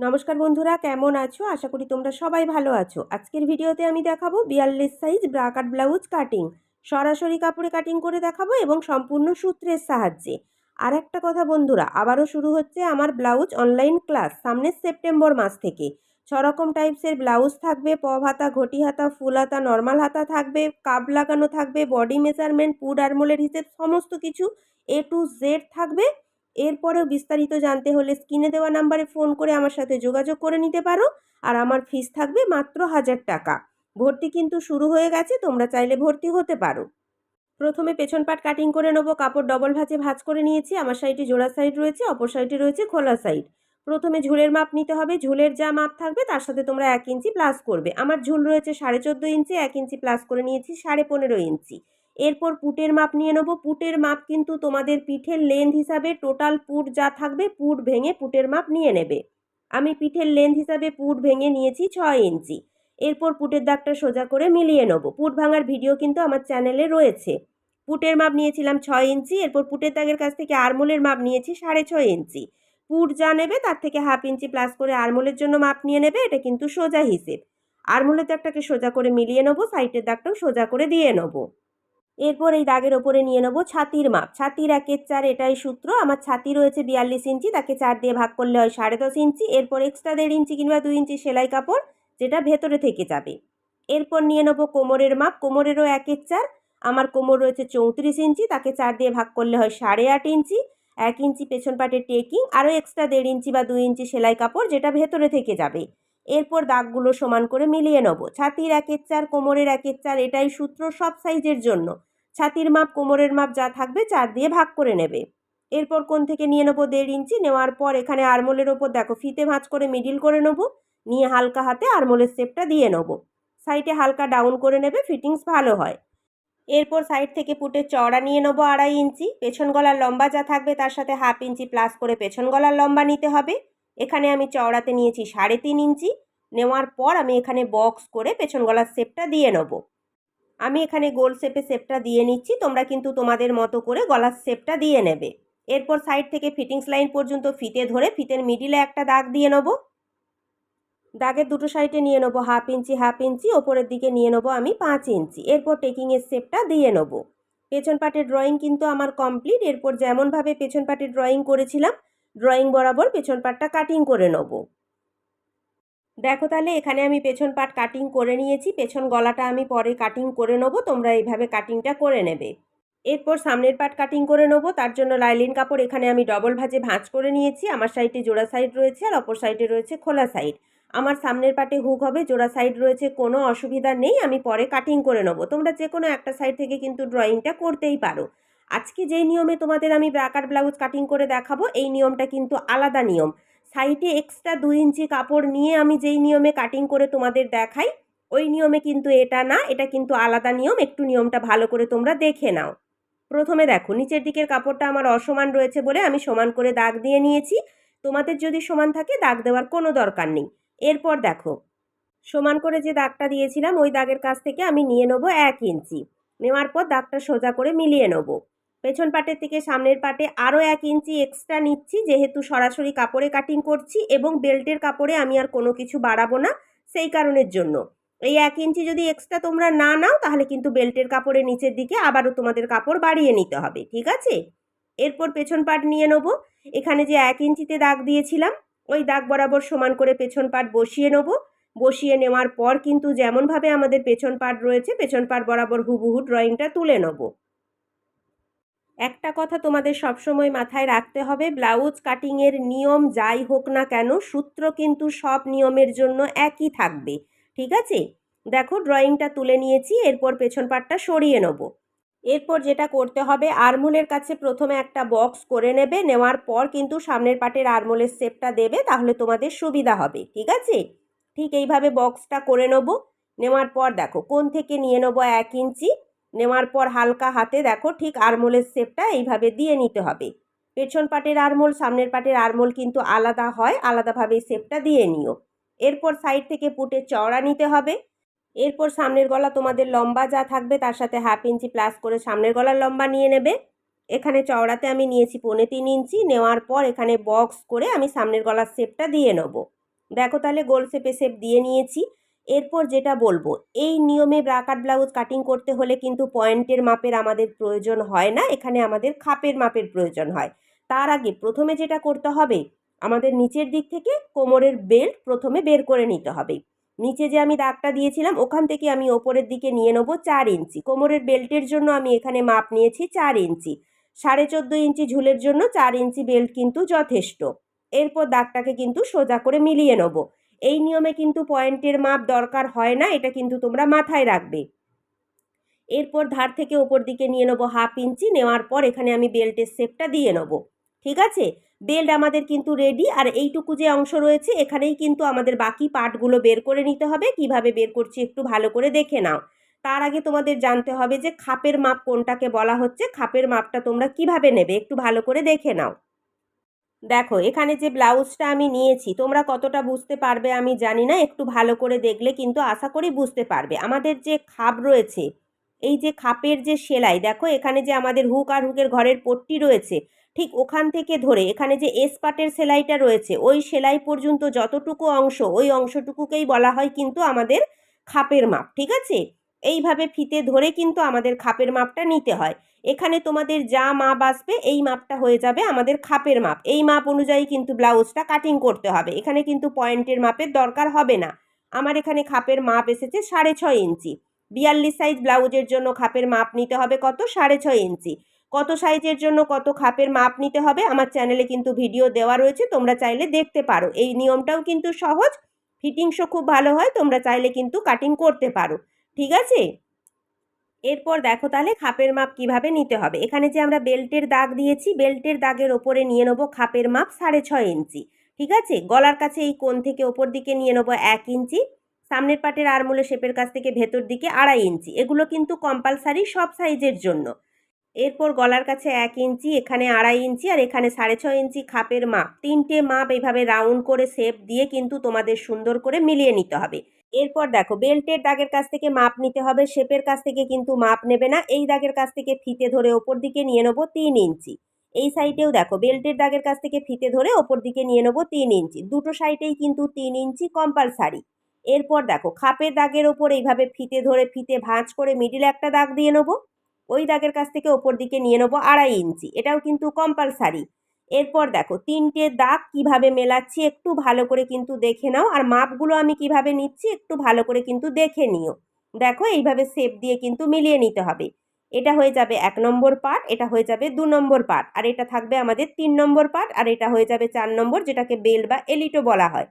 নমস্কার বন্ধুরা, কেমন আছো? আশা করি তোমরা সবাই ভালো আছো। আজকের ভিডিওতে আমি দেখাবো 42 সাইজ ব্রা কাট ব্লাউজ কাটিং। সরাসরি কাপড়ে কাটিং করে দেখাবো এবং সম্পূর্ণ সূত্রের সাহায্যে। আর একটা কথা বন্ধুরা, আবারও শুরু হচ্ছে আমার ব্লাউজ অনলাইন ক্লাস সামনের সেপ্টেম্বর মাস থেকে। 6 রকম টাইপসের ব্লাউজ থাকবে, পপ হাতা, ঘটি হাতা, ফুল হাতা, নর্মাল হাতা থাকবে, কাপ লাগানো থাকবে, বডি মেজারমেন্ট, পুড আরমোলের হিসেব সমস্ত কিছু A to Z থাকবে। এরপরেও বিস্তারিত জানতে হলে স্ক্রিনে দেওয়া নাম্বারে ফোন করে আমার সাথে যোগাযোগ করে নিতে পারো। আর আমার ফিস থাকবে মাত্র 1000 টাকা। ভর্তি কিন্তু শুরু হয়ে গেছে, তোমরা চাইলে ভর্তি হতে পারো। প্রথমে পেছন পাট কাটিং করে নেবো। কাপড় ডবল ভাঁজে ভাঁজ করে নিয়েছি। আমার সাইডে জোড়া সাইড রয়েছে, অপর সাইডে রয়েছে খোলা সাইড। প্রথমে ঝুলের মাপ নিতে হবে। ঝুলের যা মাপ থাকবে তার সাথে তোমরা 1 ইঞ্চি প্লাস করবে। আমার ঝুল রয়েছে 14.5 ইঞ্চি, 1 ইঞ্চি প্লাস করে নিয়েছি 15.5 ইঞ্চি। এরপর পুটের মাপ নিয়ে নেবো। পুটের মাপ কিন্তু তোমাদের পিঠের লেন্থ হিসাবে টোটাল পুট যা থাকবে পুট ভেঙে পুটের মাপ নিয়ে নেবে। আমি পিঠের লেন্থ হিসাবে পুট ভেঙে নিয়েছি 6 ইঞ্চি। এরপর পুটের দাগটা সোজা করে মিলিয়ে নেবো। পুট ভাঙার ভিডিও কিন্তু আমার চ্যানেলে রয়েছে। পুটের মাপ নিয়েছিলাম 6 ইঞ্চি। এরপর পুটের দাগের কাছ থেকে আরমোলের মাপ নিয়েছি 6.5 ইঞ্চি। পুট যা নেবে তার থেকে 1/2 ইঞ্চি প্লাস করে আরমোলের জন্য মাপ নিয়ে নেবে। এটা কিন্তু সোজা হিসেব। আরমোলের দাগটাকে সোজা করে মিলিয়ে নেবো, সাইডের দাগটাও সোজা করে দিয়ে নেবো। এরপর এই দাগের ওপরে নিয়ে নেবো ছাতির মাপ। ছাতির 1/4, এটাই সূত্র। আমার ছাতি রয়েছে 42 ইঞ্চি, তাকে 4 দিয়ে ভাগ করলে হয় 10.5 ইঞ্চি। এরপর এক্সট্রা 1.5 ইঞ্চি কিংবা 2 ইঞ্চি সেলাই কাপড়, যেটা ভেতরে থেকে যাবে। এরপর নিয়ে নেবো কোমরের মাপ। কোমরেরও 1/4। আমার কোমর রয়েছে 34 ইঞ্চি, তাকে 4 দিয়ে ভাগ করলে হয় 8.5 ইঞ্চি। 1 ইঞ্চি পেছন পাটে টেকিং, আরও এক্সট্রা 1.5 ইঞ্চি বা 2 ইঞ্চি সেলাই কাপড়, যেটা ভেতরে থেকে যাবে। এরপর দাগগুলো সমান করে মিলিয়ে নেব। ছাতির 1/4, কোমরের 1/4, এটাই সূত্র সব সাইজের জন্য। ছাতির মাপ কোমরের মাপ যা থাকবে 4 দিয়ে ভাগ করে নেবে। এরপর কোণ থেকে নিয়ে নেবো 1.5 ইঞ্চি। নেওয়ার পর এখানে আরমোলের ওপর দেখো ফিতে ভাঁজ করে মিডিল করে নেব। নিয়ে হালকা হাতে আরমোলের শেপটা দিয়ে নেব। সাইডে হালকা ডাউন করে নেবে, ফিটিংস ভালো হয়। এরপর সাইড থেকে পুটের চওড়া নিয়ে নেবো 2.5 ইঞ্চি। পেছন গলার লম্বা যা থাকবে তার সাথে 1/2 ইঞ্চি প্লাস করে পেছন গলার লম্বা নিতে হবে। এখানে আমি চওড়াতে নিয়েছি 3.5 ইঞ্চি। নেওয়ার পর আমি এখানে বক্স করে পেছন গলার শেপটা দিয়ে নেব। আমি এখানে গোল শেপে শেপটা দিয়ে নিচ্ছি, তোমরা কিন্তু তোমাদের মতো করে গলার শেপটা দিয়ে নেবে। এরপর সাইড থেকে ফিটিংস লাইন পর্যন্ত ফিতে ধরে ফিতের মিডিলে একটা দাগ দিয়ে নেব। দাগের দুটো সাইডে নিয়ে নেবো 1/2 ইঞ্চি 1/2 ইঞ্চি, ওপরের দিকে নিয়ে নেবো আমি 5 ইঞ্চি। এরপর টেকিংয়ের শেপটা দিয়ে নেব। পেছন পাটের ড্রয়িং কিন্তু আমার কমপ্লিট। এরপর যেমনভাবে পেছন পাটের ড্রয়িং করেছিলাম, ড্রয়িং বরাবর পেছন পাটটা কাটিং করে নেব। দেখো তাহলে এখানে আমি পেছন পাট কাটিং করে নিয়েছি। পেছন গলাটা আমি পরে কাটিং করে নেব, তোমরা এইভাবে কাটিংটা করে নেবে। এরপর সামনের পাট কাটিং করে নেব। তার জন্য লাইলিন কাপড় এখানে আমি ডবল ভাঁজে ভাঁজ করে নিয়েছি। আমার সাইডে জোড়া সাইড রয়েছে আর অপর সাইডে রয়েছে খোলা সাইড। আমার সামনের পাটে হুক হবে, জোড়া সাইড রয়েছে, কোনো অসুবিধা নেই। আমি পরে কাটিং করে নেব। তোমরা যে কোনো একটা সাইড থেকে কিন্তু ড্রয়িংটা করতেই পারো। আজকে যেই নিয়মে তোমাদের আমি ব্রাকার ব্লাউজ কাটিং করে দেখাবো, এই নিয়মটা কিন্তু আলাদা নিয়ম। সাইডে এক্সট্রা 2 ইঞ্চি কাপড় নিয়ে আমি যেই নিয়মে কাটিং করে তোমাদের দেখাই, ওই নিয়মে কিন্তু এটা না, এটা কিন্তু আলাদা নিয়ম। একটু নিয়মটা ভালো করে তোমরা দেখে নাও। প্রথমে দেখো নিচের দিকের কাপড়টা আমার অসমান রয়েছে বলে আমি সমান করে দাগ দিয়ে নিয়েছি। তোমাদের যদি সমান থাকে দাগ দেওয়ার কোনো দরকার নেই। এরপর দেখো সমান করে যে দাগটা দিয়েছিলাম ওই দাগের কাছ থেকে আমি নিয়ে নেবো 1 ইঞ্চি। নেওয়ার পর দাগটা সোজা করে মিলিয়ে নেব। পেছন পাটের থেকে সামনের পাটে আরও 1 ইঞ্চি এক্সট্রা নিচ্ছি, যেহেতু সরাসরি কাপড়ে কাটিং করছি এবং বেল্টের কাপড়ে আমি আর কোনো কিছু বাড়াবো না, সেই কারণের জন্য। এই 1 ইঞ্চি যদি এক্সট্রা তোমরা না নাও তাহলে কিন্তু বেল্টের কাপড়ের নিচের দিকে আবারও তোমাদের কাপড় বাড়িয়ে নিতে হবে, ঠিক আছে? এরপর পেছন পাট নিয়ে নেব। এখানে যে 1 ইঞ্চিতে দাগ দিয়েছিলাম ওই দাগ বরাবর সমান করে পেছন পাট বসিয়ে নেব। বসিয়ে নেওয়ার পর কিন্তু যেমনভাবে আমাদের পেছন পাট রয়েছে পেছন পাট বরাবর হুবহু ড্রয়িংটা তুলে নেব। একটা কথা তোমাদের সবসময় মাথায় রাখতে হবে, ব্লাউজ কাটিংয়ের নিয়ম যাই হোক না কেন, সূত্র কিন্তু সব নিয়মের জন্য একই থাকবে, ঠিক আছে? দেখো ড্রয়িংটা তুলে নিয়েছি। এরপর পেছন পাটটা সরিয়ে নেব। এরপর যেটা করতে হবে, আরমোলের কাছে প্রথমে একটা বক্স করে নেবে। নেওয়ার পর কিন্তু সামনের পাটের আরমোলের শেপটা দেবে, তাহলে তোমাদের সুবিধা হবে, ঠিক আছে? ঠিক এইভাবে বক্সটা করে নেব। নেওয়ার পর দেখো কোণ থেকে নিয়ে নেব 1 ইঞ্চি। নেওয়ার পর হালকা হাতে দেখো ঠিক আরমোলের শেপটা এইভাবে দিয়ে নিতে হবে। পেছন পাটের আরমোল সামনের পাটের আরমোল কিন্তু আলাদা হয়, আলাদাভাবে শেপটা দিয়ে নিও। এরপর সাইড থেকে পুটের চওড়া নিতে হবে। এরপর সামনের গলা তোমাদের লম্বা যা থাকবে তার সাথে 1/2 ইঞ্চি প্লাস করে সামনের গলার লম্বা নিয়ে নেবে। এখানে চওড়াতে আমি নিয়েছি 3.25 ইঞ্চি। নেওয়ার পর এখানে বক্স করে আমি সামনের গলার শেপটা দিয়ে নেব। দেখো তাহলে গোল শেপে শেপ দিয়ে নিয়েছি। এরপর যেটা বলবো, এই নিয়মে ব্রা কাট ব্লাউজ কাটিং করতে হলে কিন্তু পয়েন্টের মাপের আমাদের প্রয়োজন হয় না, এখানে আমাদের খাপের মাপের প্রয়োজন হয়। তার আগে প্রথমে যেটা করতে হবে, আমাদের নিচের দিক থেকে কোমরের বেল্ট প্রথমে বের করে নিতে হবে। নিচে যে আমি দাগটা দিয়েছিলাম ওখান থেকে আমি ওপরের দিকে নিয়ে নেবো 4 ইঞ্চি। কোমরের বেল্টের জন্য আমি এখানে মাপ নিয়েছি 4 ইঞ্চি। 14.5 ইঞ্চি ঝুলের জন্য 4 ইঞ্চি বেল্ট কিন্তু যথেষ্ট। এরপর দাগটাকে কিন্তু সোজা করে মিলিয়ে নেব। এই নিয়মে কিন্তু পয়েন্টের মাপ দরকার হয় না, এটা কিন্তু তোমরা মাথায় রাখবে। এরপর ধার থেকে ওপর দিকে নিয়ে নেবো 1/2 ইঞ্চি। নেওয়ার পর এখানে আমি বেল্টের শেপটা দিয়ে নেব। ঠিক আছে, বেল্ট আমাদের কিন্তু রেডি। আর এইটুকু যে অংশ রয়েছে এখানেই কিন্তু আমাদের বাকি পার্টগুলো বের করে নিতে হবে। কিভাবে বের করছি একটু ভালো করে দেখে নাও। তার আগে তোমাদের জানতে হবে যে খাপের মাপ কোনটাকে বলা হচ্ছে, খাপের মাপটা তোমরা কিভাবে নেবে একটু ভালো করে দেখে নাও। দেখো এখানে যে ব্লাউজটা আমি নিয়েছি তোমরা কতটা বুঝতে পারবে আমি জানি না, একটু ভালো করে দেখলে কিন্তু আশা করি বুঝতে পারবে। আমাদের যে খাপ রয়েছে, এই যে খাপের যে সেলাই, দেখো এখানে যে আমাদের হুক আর হুকের ঘরের পট্টি রয়েছে, ঠিক ওখান থেকে ধরে এখানে যে এস পাটের সেলাইটা রয়েছে ওই সেলাই পর্যন্ত যতটুকু অংশ, ওই অংশটুকুকেই বলা হয় কিন্তু আমাদের খাপের মাপ। ঠিক আছে, এইভাবে ফিতে ধরে কিন্তু আমাদের খাপের মাপটা নিতে হয়। এখানে তোমাদের যা মাপ আসবে এই মাপটা হয়ে যাবে আমাদের খাপের মাপ। এই মাপ অনুযায়ী কিন্তু ব্লাউজটা কাটিং করতে হবে, এখানে কিন্তু পয়েন্টের মাপের দরকার হবে না। আমার এখানে খাপের মাপ এসেছে 6.5 ইঞ্চি। 42 সাইজ ব্লাউজের জন্য খাপের মাপ নিতে হবে কত, 6.5 ইঞ্চি। কত সাইজের জন্য কত খাপের মাপ নিতে হবে আমার চ্যানেলে কিন্তু ভিডিও দেওয়া রয়েছে, তোমরা চাইলে দেখতে পারো। এই নিয়মটাও কিন্তু সহজ, ফিটিংসও খুব ভালো হয়, তোমরা চাইলে কিন্তু কাটিং করতে পারো। ঠিক আছে, এরপর দেখো তাহলে খাপের মাপ কিভাবে নিতে হবে। এখানে যে আমরা বেল্টের দাগ দিয়েছি, বেল্টের দাগের ওপরে নিয়ে নেবো খাপের মাপ 6.5 ইঞ্চি। ঠিক আছে, গলার কাছে এই কোণ থেকে ওপর দিকে নিয়ে নেবো 1 ইঞ্চি। সামনের পাটের আরমোলে শেপের কাছ থেকে ভেতর দিকে 2.5 ইঞ্চি। এগুলো কিন্তু কম্পালসারি সব সাইজের জন্য। এরপর গলার কাছে 1 ইঞ্চি, এখানে 2.5 ইঞ্চি আর এখানে 6.5 ইঞ্চি খাপের মাপ, তিনটে মাপ এইভাবে রাউন্ড করে শেপ দিয়ে কিন্তু তোমাদের সুন্দর করে মিলিয়ে নিতে হবে। এরপর দেখো বেল্টের দাগের কাছ থেকে মাপ নিতে হবে, শেপের কাছ থেকে কিন্তু মাপ নেবে না। এই দাগের কাছ থেকে ফিতে ধরে ওপর দিকে নিয়ে নেবো 3 ইঞ্চি। এই সাইডেও দেখো বেল্টের দাগের কাছ থেকে ফিতে ধরে ওপর দিকে নিয়ে নেবো 3 ইঞ্চি। দুটো সাইডেই কিন্তু 3 ইঞ্চি কম্পালসারি। এরপর দেখো খাপের দাগের ওপর এইভাবে ফিতে ধরে ফিতে ভাঁজ করে মিডিলে একটা দাগ দিয়ে নেবো। ওই দাগের কাছ থেকে ওপর দিকে নিয়ে নেবো 2.5 ইঞ্চি, এটাও কিন্তু কম্পালসারি। এরপর দেখো তিনটে দাগ কিভাবে মেলাচ্ছি একটু ভালো করে কিন্তু দেখে নাও, আর মাপগুলো আমি কিভাবে নিচ্ছি একটু ভালো করে কিন্তু দেখে নিও। দেখো এইভাবে শেপ দিয়ে কিন্তু মিলিয়ে নিতে হবে। এটা হয়ে যাবে 1 নম্বর পার্ট, এটা হয়ে যাবে 2 নম্বর পার্ট, আর এটা থাকবে আমাদের 3 নম্বর পার্ট, আর এটা হয়ে যাবে 4 নম্বর, যেটাকে বেল বা এলিটো বলা হয়।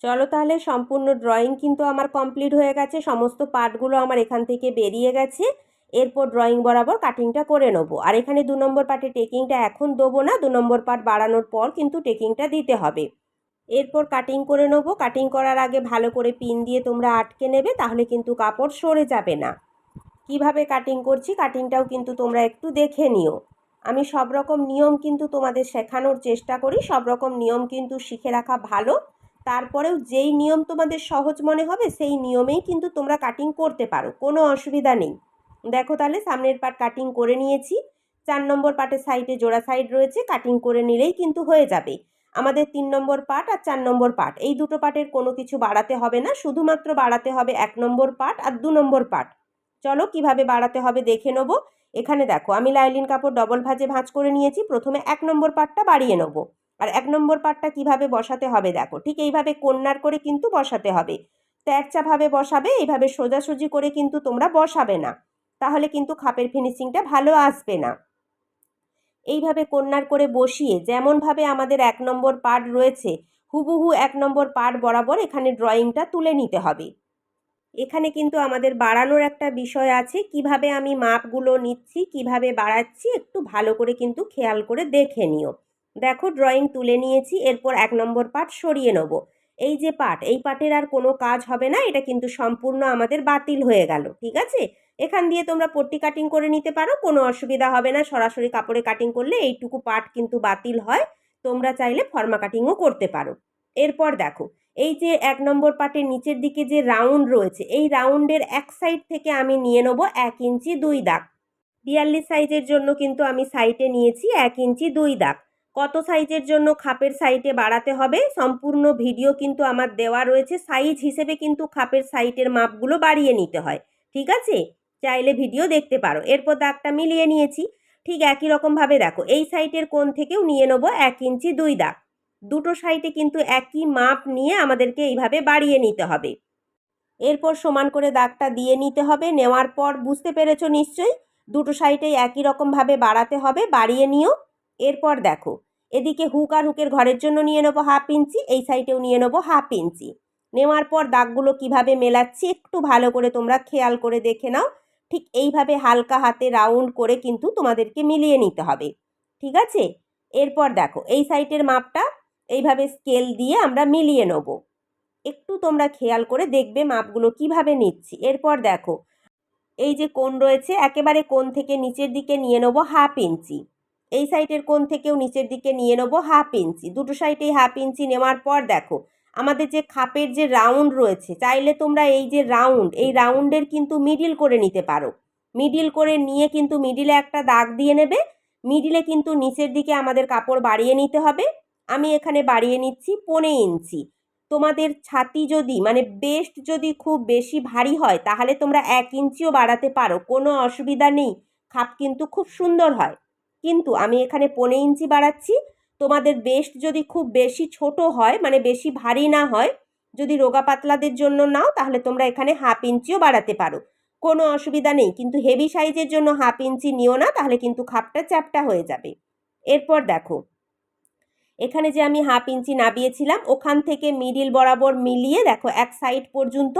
চলো তাহলে সম্পূর্ণ ড্রয়িং কিন্তু আমার কমপ্লিট হয়ে গেছে, সমস্ত পার্টগুলো আমার এখান থেকে বেরিয়ে গেছে। এরপর ড্রয়িং বরাবর কাটিংটা করে নেবো। আর এখানে 2 নম্বর পার্টে টেকিংটা এখন দেবো না, 2 নম্বর পার্ট বাড়ানোর পর কিন্তু টেকিংটা দিতে হবে। এরপর কাটিং করে নেবো। কাটিং করার আগে ভালো করে পিন দিয়ে তোমরা আটকে নেবে, তাহলে কিন্তু কাপড় সরে যাবে না। কিভাবে কাটিং করছি কাটিংটাও কিন্তু তোমরা একটু দেখে নিও। আমি সব রকম নিয়ম কিন্তু তোমাদের শেখানোর চেষ্টা করি, সব রকম নিয়ম কিন্তু শিখে রাখা ভালো। তারপরেও যেই নিয়ম তোমাদের সহজ মনে হবে সেই নিয়মেই কিন্তু তোমরা কাটিং করতে পারো, কোনো অসুবিধা নেই। দেখো তাহলে সামনের পার্ট কাটিং করে নিয়েছি। 4 নম্বর পার্টের সাইডে জোড়া সাইড রয়েছে, কাটিং করে নিলেই কিন্তু হয়ে যাবে। আমাদের 3 নম্বর পার্ট আর 4 নম্বর পার্ট এই দুটো পার্টের কোনো কিছু বাড়াতে হবে না, শুধুমাত্র বাড়াতে হবে 1 নম্বর পার্ট আর 2 নম্বর পার্ট। চলো কিভাবে বাড়াতে হবে দেখে নেবো। এখানে দেখো আমি লাইলিন কাপড় ডবল ভাঁজে ভাঁজ করে নিয়েছি। প্রথমে 1 নম্বর পার্টটা বাড়িয়ে নেবো। আর 1 নম্বর পার্টটা কিভাবে বসাতে হবে দেখো, ঠিক এইভাবে কর্নার করে কিন্তু বসাতে হবে। তেরচাভাবে বসাবে, এইভাবে সোজাসুজি করে কিন্তু তোমরা বসাবে না, তাহলে কিন্তু খাপের ফিনিশিংটা ভালো আসবে না। এইভাবে কর্নার করে বসিয়ে যেমনভাবে আমাদের 1 নম্বর পার্ট রয়েছে হুবহু 1 নম্বর পার্ট বরাবর এখানে ড্রয়িংটা তুলে নিতে হবে। এখানে কিন্তু আমাদের বাড়ানোর একটা বিষয় আছে, কিভাবে আমি মাপগুলো নিচ্ছি কিভাবে বাড়াচ্ছি একটু ভালো করে কিন্তু খেয়াল করে দেখে নিও। দেখো ড্রয়িং তুলে নিয়েছি, এরপর 1 নম্বর পার্ট সরিয়ে নেব। এই যে পার্ট, এই পার্টের আর কোনো কাজ হবে না, এটা কিন্তু সম্পূর্ণ আমাদের বাতিল হয়ে গেল। ঠিক আছে, এখান দিয়ে তোমরা পট্টি কাটিং করে নিতে পারো, কোনো অসুবিধা হবে না। সরাসরি কাপড়ে কাটিং করলে এইটুকু পার্ট কিন্তু বাতিল হয়, তোমরা চাইলে ফর্মা কাটিংও করতে পারো। এরপর দেখো এই যে 1 নম্বর পার্টের নিচের দিকে যে রাউন্ড রয়েছে, এই রাউন্ডের এক সাইড থেকে আমি নিয়ে নেবো 1 ইঞ্চি 2 দাগ। 42 সাইজের জন্য কিন্তু আমি সাইডে নিয়েছি 1 ইঞ্চি 2 দাগ। কত সাইজের জন্য খাপের সাইডে বাড়াতে হবে সম্পূর্ণ ভিডিও কিন্তু আমার দেওয়া রয়েছে। সাইজ হিসেবে কিন্তু খাপের সাইডের মাপগুলো বাড়িয়ে নিতে হয়, ঠিক আছে? চাইলে ভিডিও দেখতে পারো। এরপর দাগটা মিলিয়ে নিয়েছি। ঠিক একই রকমভাবে দেখো এই সাইডের কোণ থেকেও নিয়ে নেবো 1 ইঞ্চি 2 দাগ। দুটো সাইডে কিন্তু একই মাপ নিয়ে আমাদেরকে এইভাবে বাড়িয়ে নিতে হবে। এরপর সমান করে দাগটা দিয়ে নিতে হবে। নেওয়ার পর বুঝতে পেরেছো নিশ্চয়ই, দুটো সাইডেই একই রকমভাবে বাড়াতে হবে, বাড়িয়ে নিও। এরপর দেখো এদিকে হুক আর হুকের ঘরের জন্য নিয়ে নেবো 1/2 ইঞ্চি, এই সাইডেও নিয়ে নেবো 1/2 ইঞ্চি। নেওয়ার পর দাগগুলো কিভাবে মেলাচ্ছি একটু ভালো করে তোমরা খেয়াল করে দেখে নাও। ঠিক এইভাবে হালকা হাতে রাউন্ড করে কিন্তু তোমাদেরকে মিলিয়ে নিতে হবে, ঠিক আছে? এরপর দেখো এই সাইডের মাপটা এইভাবে স্কেল দিয়ে আমরা মিলিয়ে নেবো। একটু তোমরা খেয়াল করে দেখবে মাপগুলো কিভাবে নিচ্ছি। এরপর দেখো এই যে কোণ রয়েছে একেবারে কোণ থেকে নিচের দিকে নিয়ে নেবো 1/2 ইঞ্চি। এই সাইডের কোণ থেকেও নিচের দিকে নিয়ে নেবো 1/2 ইঞ্চি। দুটো সাইডেই 1/2 ইঞ্চি নেওয়ার পর দেখো আমাদের যে খাপের যে রাউন্ড রয়েছে, চাইলে তোমরা এই যে রাউন্ড, এই রাউন্ডের কিন্তু মিডিল করে নিতে পারো। মিডিল করে নিয়ে কিন্তু মিডিলে একটা দাগ দিয়ে নেবে। মিডিলে কিন্তু নিচের দিকে আমাদের কাপড় বাড়িয়ে নিতে হবে। আমি এখানে বাড়িয়ে নিচ্ছি 1.5 ইঞ্চি। তোমাদের ছাতি যদি মানে বেস্ট যদি খুব বেশি ভারী হয় তাহলে তোমরা 1 ইঞ্চিও বাড়াতে পারো, কোনো অসুবিধা নেই। খাপ কিন্তু খুব সুন্দর হয়। কিন্তু আমি এখানে 1.5 ইঞ্চি বাড়াচ্ছি। তোমাদের বেস্ট যদি খুব বেশি ছোট হয় মানে বেশি ভারী না হয়, যদি রোগা পাতলাদের জন্য নাও তাহলে তোমরা এখানে 1/2 ইঞ্চিও বাড়াতে পারো, কোনো অসুবিধা নেই। কিন্তু হেভি সাইজের জন্য 1/2 ইঞ্চি নিও না, তাহলে কিন্তু খাপটা চ্যাপ্টা হয়ে যাবে। এরপর দেখো এখানে যে আমি 1/2 ইঞ্চি নাবিয়েছিলাম ওখান থেকে মিডিল বরাবর মিলিয়ে দেখো এক সাইড পর্যন্ত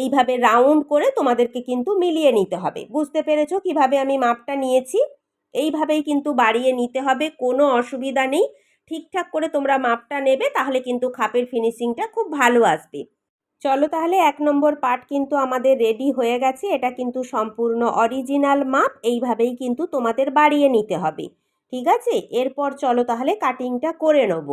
এইভাবে রাউন্ড করে তোমাদেরকে কিন্তু মিলিয়ে নিতে হবে। বুঝতে পেরেছো কিভাবে আমি মাপটা নিয়েছি? এইভাবেই কিন্তু বাড়িয়ে নিতে হবে, কোনো অসুবিধা নেই। ঠিকঠাক করে তোমরা মাপটা নেবে, তাহলে কিন্তু খাপের ফিনিশিংটা খুব ভালো আসবে। চলো তাহলে 1 নম্বর পার্ট কিন্তু আমাদের রেডি হয়ে গেছে। এটা কিন্তু সম্পূর্ণ অরিজিনাল মাপ, এইভাবেই কিন্তু তোমাদের বাড়িয়ে নিতে হবে, ঠিক আছে? এরপর চলো তাহলে কাটিংটা করে নেব।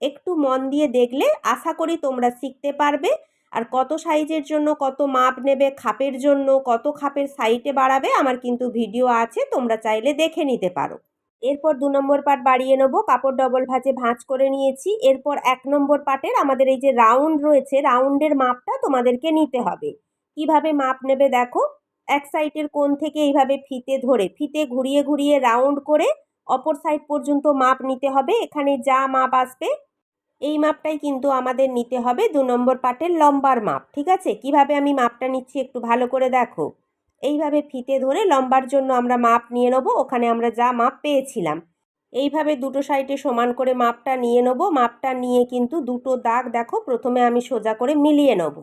একটু মন দিয়ে দেখলে আশা করি তোমরা শিখতে পারবে। আর কত সাইজের জন্য কত মাপ নেবে, খাপের জন্য কত খাপের সাইডে বাড়াবে, আমার কিন্তু ভিডিও আছে, তোমরা চাইলে দেখে নিতে পারো। এরপর 2 নম্বর পার্ট বাড়িয়ে নেব। কাপড় ডবল ভাঁজে ভাঁজ করে নিয়েছি। এরপর 1 নম্বর পার্টের আমাদের এই যে রাউন্ড রয়েছে, রাউন্ডের মাপটা তোমাদেরকে নিতে হবে। কিভাবে মাপ নেবে দেখো, এক সাইডের কোণ থেকে এইভাবে ফিতে ধরে ফিতে ঘুরিয়ে ঘুরিয়ে রাউন্ড করে অপর সাইড পর্যন্ত মাপ নিতে হবে। এখানে যা মাপ আসবে এই মাপটাই কিন্তু আমাদের নিতে হবে 2 নম্বর পার্টের লম্বার মাপ, ঠিক আছে? কিভাবে আমি মাপটা নিচ্ছি একটু ভালো করে দেখো। এইভাবে ফিতে ধরে লম্বার জন্য আমরা মাপ নিয়ে নেব, ওখানে আমরা যা মাপ পেয়েছিলাম। এইভাবে দুটো সাইডে সমান করে মাপটা নিয়ে নেব। মাপটা নিয়ে কিন্তু দুটো দাগ দেখো প্রথমে আমি সোজা করে মিলিয়ে নেব।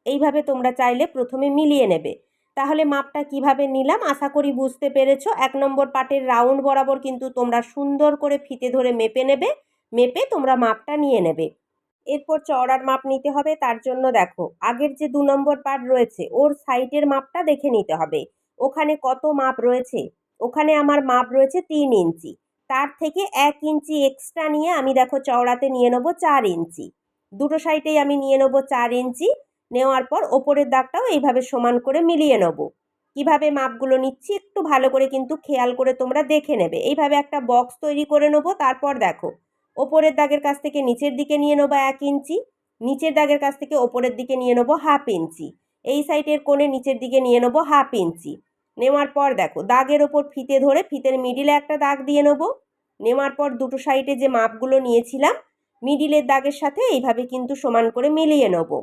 এইভাবে তোমরা চাইলে প্রথমে মিলিয়ে নেবে। তাহলে মাপটা কিভাবে নিলাম আশা করি বুঝতে পেরেছো। 1 নম্বর পার্টের রাউন্ড বরাবর কিন্তু তোমরা সুন্দর করে ফিতে ধরে মেপে নেবে, মেপে তোমরা মাপটা নিয়ে নেবে। এরপর চওড়ার মাপ নিতে হবে। তার জন্য দেখো আগের যে 2 নম্বর পার্ট রয়েছে ওর সাইডের মাপটা দেখে নিতে হবে। ওখানে কত মাপ রয়েছে, ওখানে আমার মাপ রয়েছে 3 ইঞ্চি। তার থেকে 1 ইঞ্চি এক্সট্রা নিয়ে আমি দেখো চওড়াতে নিয়ে নেবো 4 ইঞ্চি। দুটো সাইডেই আমি নিয়ে নেবো 4 ইঞ্চি। নেওয়ার পর ওপরের দাগটাও এইভাবে সমান করে মিলিয়ে নেব। কিভাবে মাপগুলো নিচ্ছি একটু ভালো করে কিন্তু খেয়াল করে তোমরা দেখে নেবে। এইভাবে একটা বক্স তৈরি করে নেবো। তারপর দেখো ওপরের দাগের কাছ থেকে নিচের দিকে নিয়ে নেবো 1 ইঞ্চি, নিচের দাগের কাছ থেকে ওপরের দিকে নিয়ে নেবো 1/2 ইঞ্চি, এই সাইডের কোণে নিচের দিকে নিয়ে নেবো 1/2 ইঞ্চি। নেওয়ার পর দেখো দাগের ওপর ফিতে ধরে ফিতের মিডিলে একটা দাগ দিয়ে নেবো। নেওয়ার পর দুটো সাইডে যে মাপগুলো নিয়েছিলাম মিডিলের দাগের সাথে এইভাবে কিন্তু সমান করে মিলিয়ে নেবো।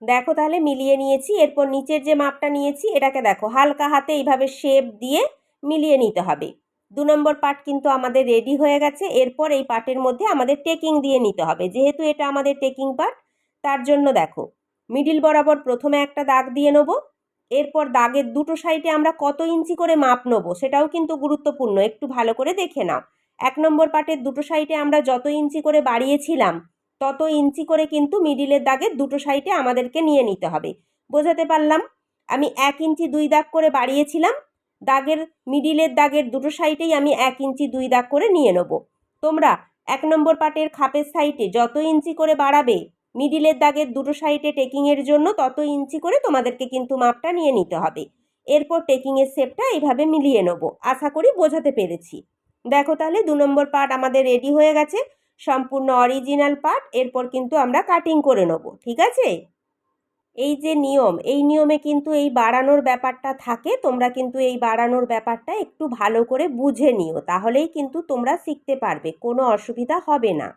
দেখো তাহলে মিলিয়ে নিয়েছি। এরপর নিচের যে মাপটা নিয়েছি এটাকে দেখো হালকা হাতে এইভাবে শেপ দিয়ে মিলিয়ে নিতে হবে। 2 নম্বর পার্ট কিন্তু আমাদের রেডি হয়ে গেছে। এরপর এই পার্টের মধ্যে আমাদের টেকিং দিয়ে নিতে হবে। যেহেতু এটা আমাদের টেকিং পার্ট, তার জন্য দেখো মিডিল বরাবর প্রথমে একটা দাগ দিয়ে নেব। এরপর দাগের দুটো সাইডে আমরা কত ইঞ্চি করে মাপ নেবো সেটাও কিন্তু গুরুত্বপূর্ণ, একটু ভালো করে দেখে নাও। 1 নম্বর পার্টের দুটো সাইডে আমরা যত ইঞ্চি করে বাড়িয়েছিলাম তত ইঞ্চি করে কিন্তু মিডিলের দাগের দুটো সাইডে আমাদেরকে নিয়ে নিতে হবে। বোঝাতে পারলাম? আমি 1 ইঞ্চি 2 দাগ করে বাড়িয়েছিলাম, দাগের মিডিলের দাগের দুটো সাইডেই আমি 1 ইঞ্চি 2 দাগ করে নিয়ে নেব। তোমরা 1 নম্বর পার্টের খাপের সাইডে যত ইঞ্চি করে বাড়াবে মিডিলের দাগের দুটো সাইডে টেকিংয়ের জন্য তত ইঞ্চি করে তোমাদেরকে কিন্তু মাপটা নিয়ে নিতে হবে। এরপর টেকিংয়ের শেপটা এইভাবে মিলিয়ে নেব। আশা করি বোঝাতে পেরেছি। দেখো তাহলে 2 নম্বর পার্ট আমাদের রেডি হয়ে গেছে, সম্পূর্ণ অরিজিনাল পার্ট। এরপর কিন্তু আমরা কাটিং করে নেব, ঠিক আছে? এই যে নিয়ম, এই নিয়মে কিন্তু এই বাড়ানোর ব্যাপারটা থাকে। তোমরা কিন্তু এই বাড়ানোর ব্যাপারটা একটু ভালো করে বুঝে নিও, তাহলেই কিন্তু তোমরা শিখতে পারবে, কোনো অসুবিধা হবে না।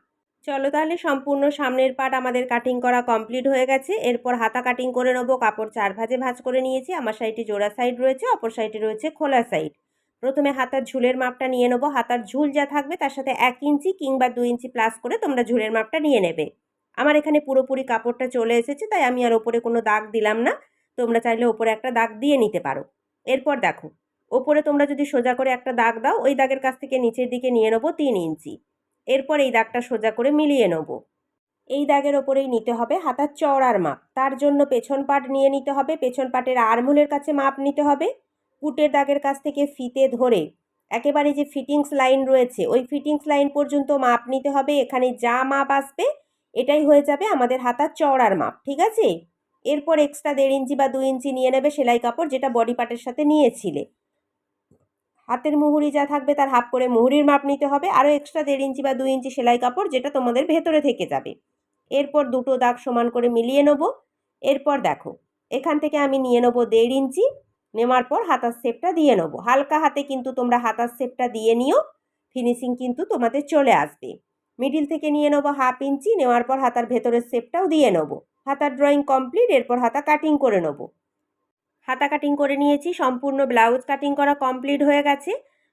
চলো তাহলে সম্পূর্ণ সামনের পার্ট আমাদের কাটিং করা কমপ্লিট হয়ে গেছে। এরপর হাতা কাটিং করে নেবো। কাপড় 4 ভাঁজে ভাঁজ করে নিয়েছি। আমার সাইডে জোড়া সাইড রয়েছে, অপর সাইডে রয়েছে খোলা সাইড। প্রথমে হাতার ঝুলের মাপটা নিয়ে নেবো। হাতার ঝুল যা থাকবে তার সাথে 1 ইঞ্চি কিংবা 2 ইঞ্চি প্লাস করে তোমরা ঝুলের মাপটা নিয়ে নেবে। আমার এখানে পুরোপুরি কাপড়টা চলে এসেছে, তাই আমি আর ওপরে কোনো দাগ দিলাম না। তোমরা চাইলে ওপরে একটা দাগ দিয়ে নিতে পারো। এরপর দেখো, ওপরে তোমরা যদি সোজা করে একটা দাগ দাও, ওই দাগের কাছ থেকে নিচের দিকে নিয়ে নেবো 3 ইঞ্চি। এরপর এই দাগটা সোজা করে মিলিয়ে নেব। এই দাগের ওপরেই নিতে হবে হাতার চওড়ার মাপ। তার জন্য পেছন পাট নিয়ে নিতে হবে। পেছন পাটের আরমোলের কাছে মাপ নিতে হবে। পুটের দাগের কাছ থেকে ফিতে ধরে একেবারে যে ফিটিংস লাইন রয়েছে ওই ফিটিংস লাইন পর্যন্ত মাপ নিতে হবে। এখানে যা মাপ আসবে এটাই হয়ে যাবে আমাদের হাতার চওড়ার মাপ, ঠিক আছে? এরপর এক্সট্রা 1.5 ইঞ্চি বা 2 ইঞ্চি নিয়ে নেবে সেলাই কাপড়, যেটা বডি পার্টের সাথে নিয়েছিলে। হাতের মুহুরি যা থাকবে তার হাফ করে মুহুরির মাপ নিতে হবে। আরও এক্সট্রা 1.5 ইঞ্চি বা 2 ইঞ্চি সেলাই কাপড়, যেটা তোমাদের ভেতরে থেকে যাবে। এরপর দুটো দাগ সমান করে মিলিয়ে নেব। এরপর দেখো, এখান থেকে আমি নিয়ে নেব 1.5 ইঞ্চি। নেওয়ার পর হাতার শেপটা দিয়ে নেব। হালকা হাতে কিন্তু তোমরা হাতার শেপটা দিয়ে নিও, ফিনিশিং কিন্তু তোমাদের চলে আসবে। মিডিল থেকে নিয়ে নেব 1/2 ইঞ্চি। নেওয়ার পর হাতার ভেতরের শেপটাও দিয়ে নেব। হাতার ড্রয়িং কমপ্লিট। এরপর হাতা কাটিং করে নেব। হাতা কাটিং করে নিয়েছি, সম্পূর্ণ ব্লাউজ কাটিং করা কমপ্লিট হয়ে গেছে।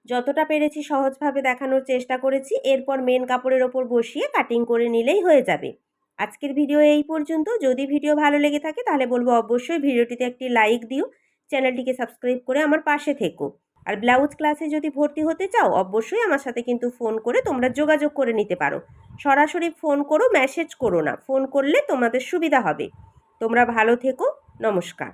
যতটা পেরেছি সহজভাবে দেখানোর চেষ্টা করেছি। এরপর মেন কাপড়ের ওপর বসিয়ে কাটিং করে নিলেই হয়ে যাবে। আজকের ভিডিও এই পর্যন্ত। যদি ভিডিও ভালো লেগে থাকে তাহলে বলবো অবশ্যই ভিডিওটিতে একটি লাইক দিও, চ্যানেলটিকে সাবস্ক্রাইব করে আমার পাশে থেকো। আর ব্লাউজ ক্লাসে যদি ভর্তি হতে চাও অবশ্যই আমার সাথে কিন্তু ফোন করে তোমরা যোগাযোগ করে নিতে পারো। সরাসরি ফোন করো, মেসেজ করো না। ফোন করলে তোমাদের সুবিধা হবে। তোমরা ভালো থেকো। নমস্কার।